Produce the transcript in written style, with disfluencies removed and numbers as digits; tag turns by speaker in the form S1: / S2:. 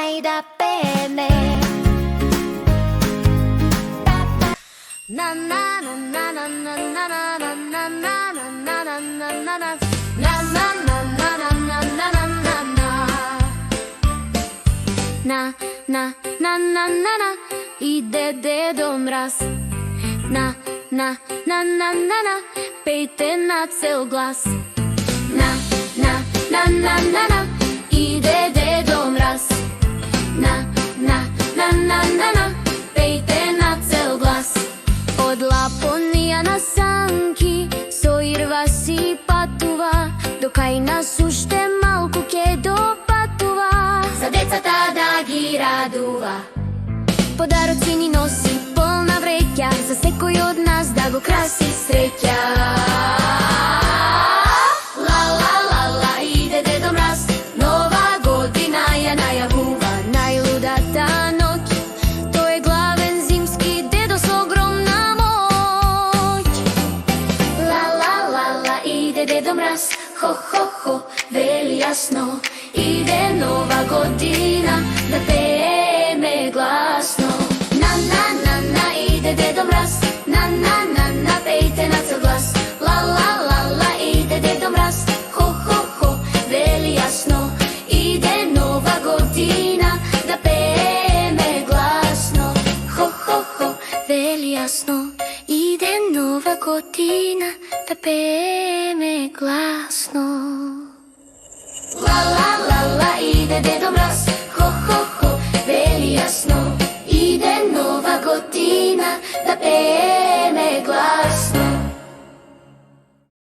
S1: ај да пееме. На на на на на на на на на на на на на на на на на иде дедо мраз. На пејте на цел глас. На иде дедо мраз. На пејте на цел глас. Од Лапонија на санки со ирваси патува, до кај нас уште малку ќе допатува. За децата да ги радува. Подароци ни носи полна вреќа, за секој од нас да го краси среќа. Ла ла ла ла иде дедо мраз, нова година ја најавува. Најлудата ноќ, тој е главен зимски дедо со огромна моќ. Ла ла ла ла иде дедо мраз, хо хо хо, вели јасно. Иде нова година, да пееме гласно. На иде дедо мраз, на пејте на цел глас. Ла ла ла ла иде дедо мраз, хо хо хо, вели јасно. Иде нова година, да пееме гласно. Хо хо хо, вели јасно. Иде нова година, да пееме гласно.